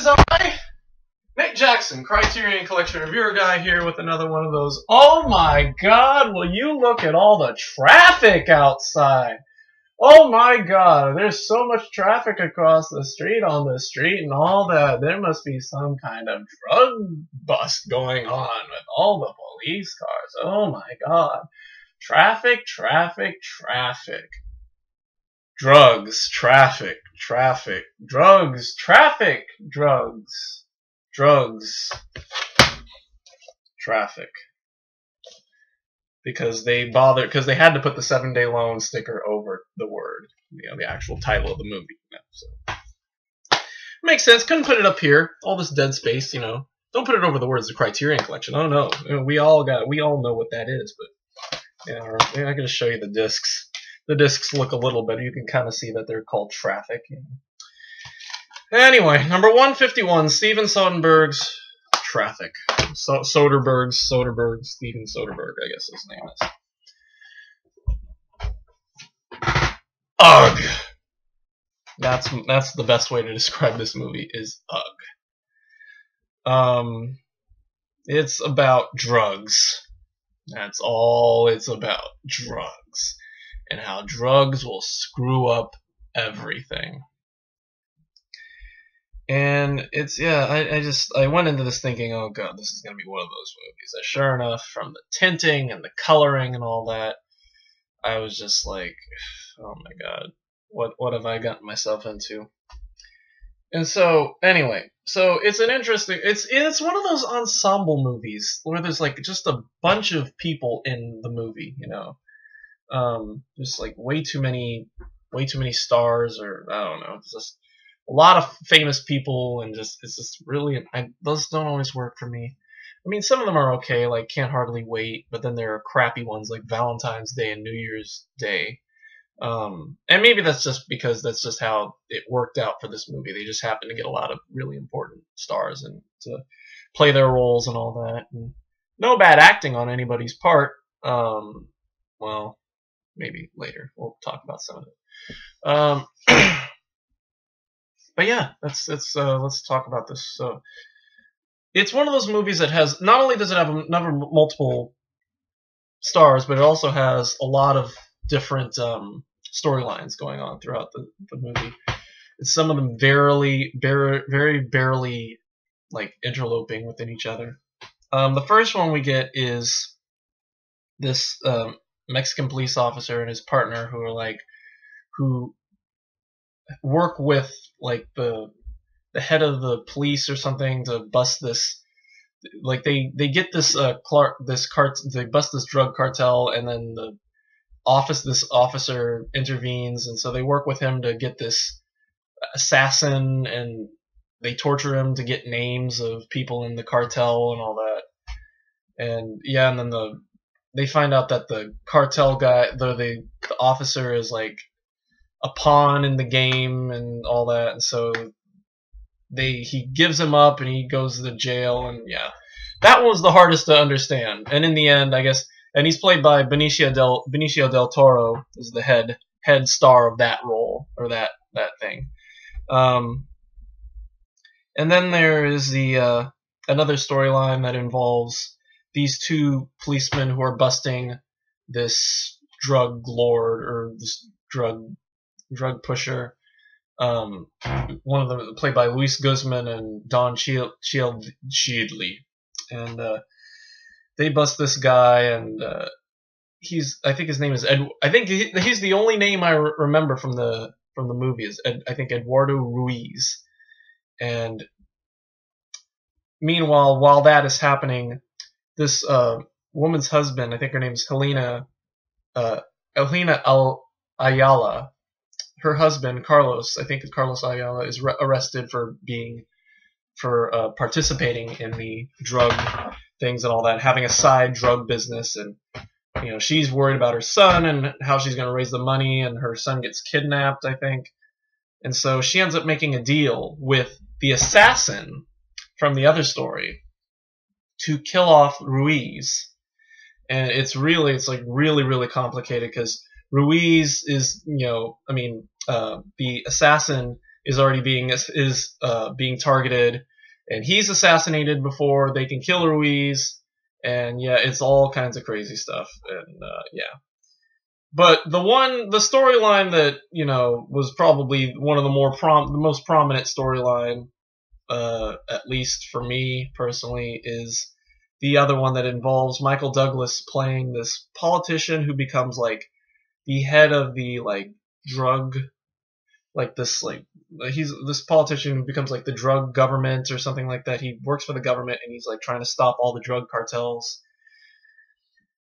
is I, Nick Jackson, Criterion Collection Reviewer Guy, here with another one of those. Oh my God, will you look at all the traffic outside? Oh my God, there's so much traffic across the street, on the street, and all that. There must be some kind of drug bust going on with all the police cars. Oh my God. Traffic, traffic, traffic. Drugs, traffic, traffic, drugs, traffic, drugs, drugs, traffic. Because they had to put the 7-day loan sticker over the word, the actual title of the movie. So makes sense. Couldn't put it up here. All this dead space, Don't put it over the words the Criterion Collection. Oh no, we all know what that is. But I'm not going to show you the discs. The discs look a little better. You can kind of see that they're called Traffic. Anyway, number 151, Steven Soderbergh's Traffic. Soderbergh, Steven Soderbergh, I guess his name is. Ugh. That's the best way to describe this movie, is ugh. It's about drugs. That's all it's about. Drugs. And how drugs will screw up everything. And it's, I went into this thinking, oh God, this is going to be one of those movies. And sure enough, from the tinting and the coloring and all that, I was just like, oh my God, what have I gotten myself into? And so, anyway, so it's an interesting, it's one of those ensemble movies where there's like just a bunch of people in the movie, just like way too many stars, or I don't know, it's just a lot of famous people, and it's just really, those don't always work for me. I mean, some of them are okay, like Can't Hardly Wait, but then there are crappy ones like Valentine's Day and New Year's Day. And maybe that's just because that's just how it worked out for this movie. They just happened to get a lot of really important stars and to play their roles and all that. And no bad acting on anybody's part. Well, maybe later we'll talk about some of it. But yeah, let's talk about this. So it's one of those movies that has, not only does it have multiple stars, but it also has a lot of different storylines going on throughout the movie. It's some of them very barely like interloping within each other. The first one we get is this Mexican police officer and his partner who work with like the head of the police or something to bust this. Like they get this they bust this drug cartel, and then this officer intervenes, and so they work with him to get this assassin, and they torture him to get names of people in the cartel and all that. And yeah, and then they find out that the cartel guy, the officer, is like a pawn in the game and all that, and so he gives him up and he goes to the jail, and yeah, that one was the hardest to understand. And in the end, I guess, and he's played by Benicio del Toro, is the head star of that role, or that thing. And then there is the another storyline that involves these two policemen who are busting this drug lord, or this drug pusher. One of them played by Luis Guzman and Don Cheadle, and they bust this guy, and I think his name is Ed. I think he's the only name I remember from the movie is I think Eduardo Ruiz. And meanwhile, while that is happening, this woman's husband, I think her name is Helena Ayala. Her husband, Carlos, I think it's Carlos Ayala, is arrested for participating in the drug things and all that, having a side drug business. And she's worried about her son and how she's going to raise the money, and her son gets kidnapped, I think. And so she ends up making a deal with the assassin from the other story to kill off Ruiz. And it's really complicated, because Ruiz is, the assassin is already being targeted, and he's assassinated before they can kill Ruiz. And yeah, it's all kinds of crazy stuff. And yeah. But the storyline that, was probably one of the most prominent storyline, at least for me personally, is the other one that involves Michael Douglas playing this politician who becomes like the head of the drug, he's this politician who becomes like the drug government or something like that. He works for the government and he's like trying to stop all the drug cartels.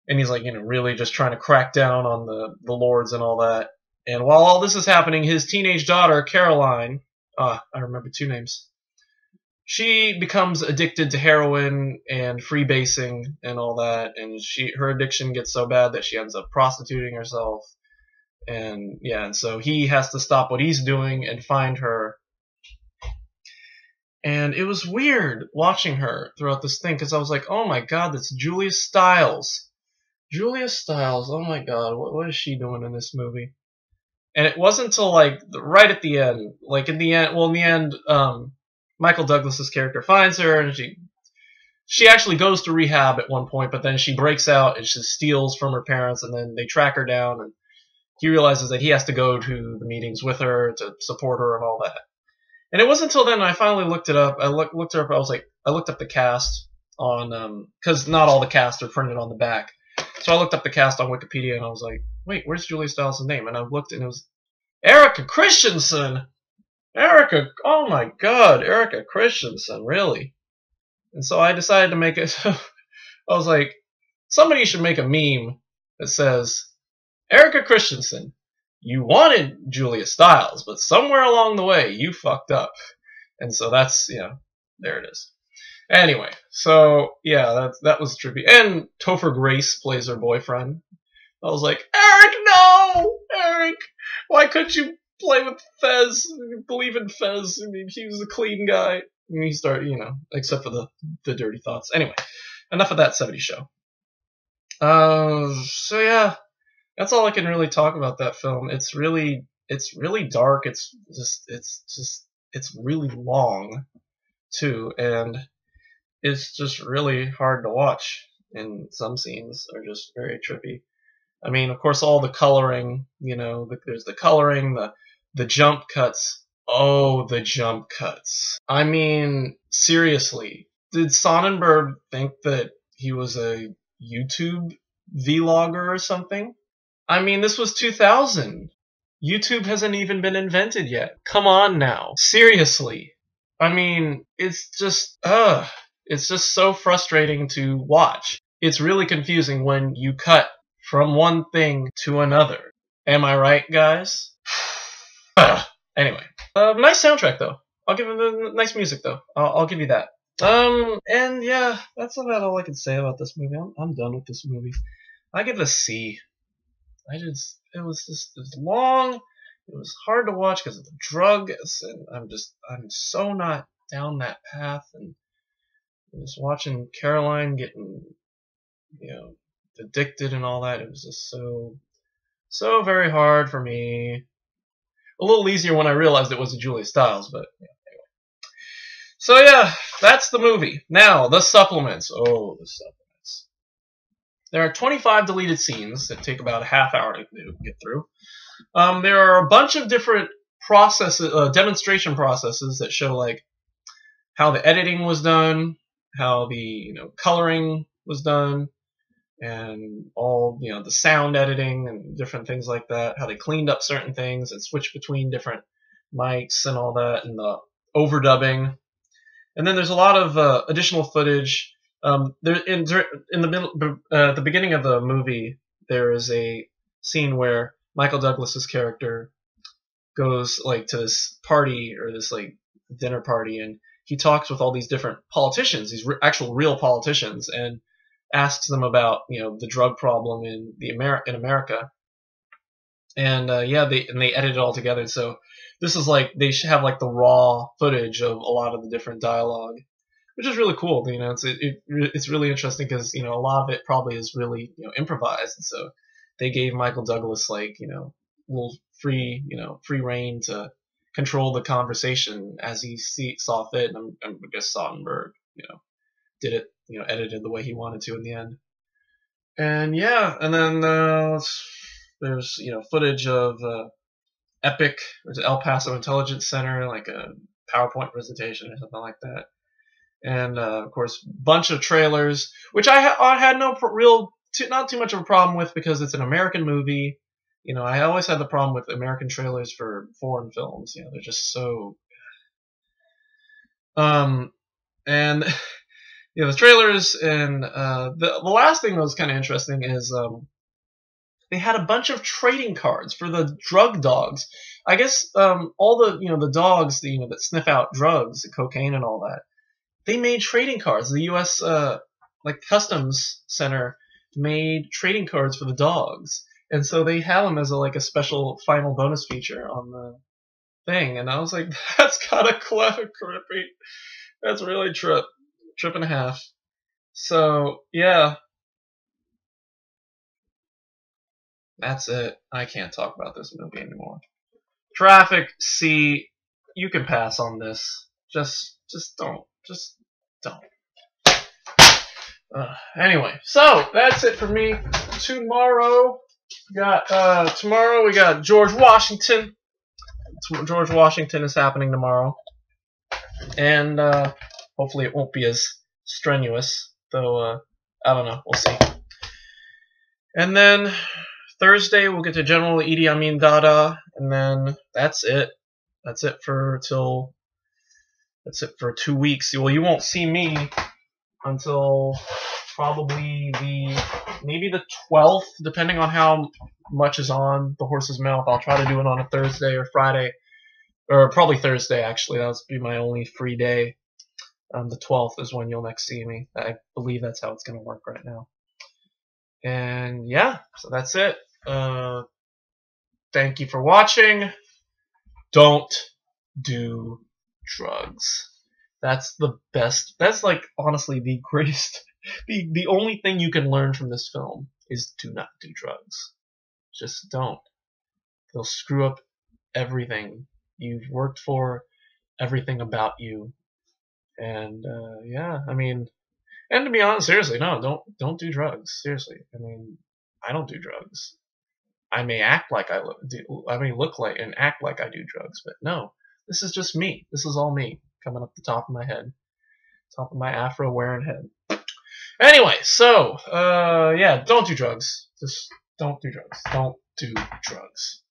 And he's like, really just trying to crack down on the lords and all that. And while all this is happening, his teenage daughter, Caroline, I remember two names, she becomes addicted to heroin and freebasing and all that. And her addiction gets so bad that she ends up prostituting herself. And yeah, and so he has to stop what he's doing and find her. And it was weird watching her throughout this thing, because I was like, oh my god, that's Julia Stiles. Julia Stiles, oh my god, what is she doing in this movie? And it wasn't until right at the end, in the end, Michael Douglas's character finds her, and she actually goes to rehab at one point, but then she breaks out and she steals from her parents, and then they track her down, and he realizes that he has to go to the meetings with her to support her and all that. And it wasn't until then I finally looked it up. I looked her up. I looked up the cast on, because not all the casts are printed on the back. So I looked up the cast on Wikipedia, and I was like, wait, where's Julia Stiles' name? And I looked, and it was Erica Christensen. Oh my god, Erica Christensen, really? And so I decided to make it. I was like, somebody should make a meme that says, Erica Christensen, you wanted Julia Stiles, but somewhere along the way, you fucked up. And so that's, there it is. Anyway, so yeah, that was trippy. And Topher Grace plays her boyfriend. I was like, Eric, no! Eric, why couldn't you play with Fez? Believe in Fez. I mean, he was a clean guy. And he started, except for the dirty thoughts. Anyway, enough of that 70s show. So yeah, that's all I can really talk about that film. It's really dark. It's really long too, and it's just really hard to watch. And some scenes are just very trippy. I mean, of course, all the coloring, there's the coloring, the jump cuts. Oh, the jump cuts. I mean, seriously, did Sonnenberg think that he was a YouTube vlogger or something? I mean, this was 2000. YouTube hasn't even been invented yet. Come on now. Seriously. I mean, it's just so frustrating to watch. It's really confusing when you cut from one thing to another. Am I right, guys? Anyway. Nice soundtrack, though. I'll give it nice music, though. I'll give you that. And yeah, that's about all I can say about this movie. I'm done with this movie. I give it a C. It was long. It was hard to watch because of the drugs, and I'm so not down that path. And just watching Caroline getting, addicted and all that, it was just so very hard for me. A little easier when I realized it was a Julia Stiles, but yeah, anyway. So yeah, that's the movie. Now, the supplements. Oh, the supplements. There are 25 deleted scenes that take about a half hour to get through. There are a bunch of different demonstration processes that show how the editing was done, how the coloring was done, and all the sound editing and different things like that. How they cleaned up certain things and switched between different mics and all that, and the overdubbing. And then there's a lot of additional footage. In the beginning of the movie, there is a scene where Michael Douglas's character goes to this party, or this dinner party, and he talks with all these different politicians, these actual real politicians, and asks them about the drug problem in America. And they edit it all together. So this is they should have the raw footage of a lot of the different dialogue, which is really cool. It's really interesting because a lot of it probably is really improvised, and so they gave Michael Douglas little free reign to control the conversation as he saw fit. And I guess Soderbergh, did it, edited the way he wanted to in the end. And yeah, and then there's footage of Epic, there's El Paso Intelligence Center, like a PowerPoint presentation or something like that. And of course, bunch of trailers, which I had no not too much of a problem with because it's an American movie. I always had the problem with American trailers for foreign films. They're just so. And the trailers, and the last thing that was kind of interesting is they had a bunch of trading cards for the drug dogs. I guess all the the dogs that sniff out drugs, cocaine, and all that. They made trading cards. The U.S. Customs Center made trading cards for the dogs, and so they have them as a special final bonus feature on the thing. And I was like, that's kind of clever, creepy. That's really trip and a half. So yeah, that's it. I can't talk about this movie anymore. Traffic. See, you can pass on this. Just don't. Just don't. Anyway, so that's it for me. Tomorrow we got George Washington. George Washington is happening tomorrow, and hopefully it won't be as strenuous. Though I don't know. We'll see. And then Thursday we'll get to General Idi Amin Dada, and then that's it. That's it for 2 weeks. Well, you won't see me until probably maybe the 12th, depending on how much is on The Horse's Mouth. I'll try to do it on a Thursday or Friday, or probably Thursday, actually. That'll be my only free day. The 12th is when you'll next see me. I believe that's how it's going to work right now. And yeah, so that's it. Thank you for watching. Don't do drugs. That's the best. That's honestly the greatest. The only thing you can learn from this film is do not do drugs. Just don't. They'll screw up everything you've worked for, everything about you. And yeah, I mean, and to be honest, seriously, no, don't do drugs. Seriously, I mean, I don't do drugs. I may look like and act like I do drugs, but no, this is just me. This is all me coming up the top of my head, top of my afro wearing head. Anyway, so yeah, don't do drugs. Just don't do drugs. Don't do drugs.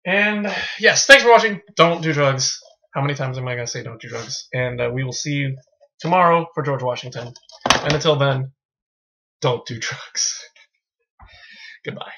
And yes, thanks for watching. Don't do drugs. How many times am I going to say don't do drugs? And we will see you tomorrow for George Washington. And until then, don't do drugs. Goodbye.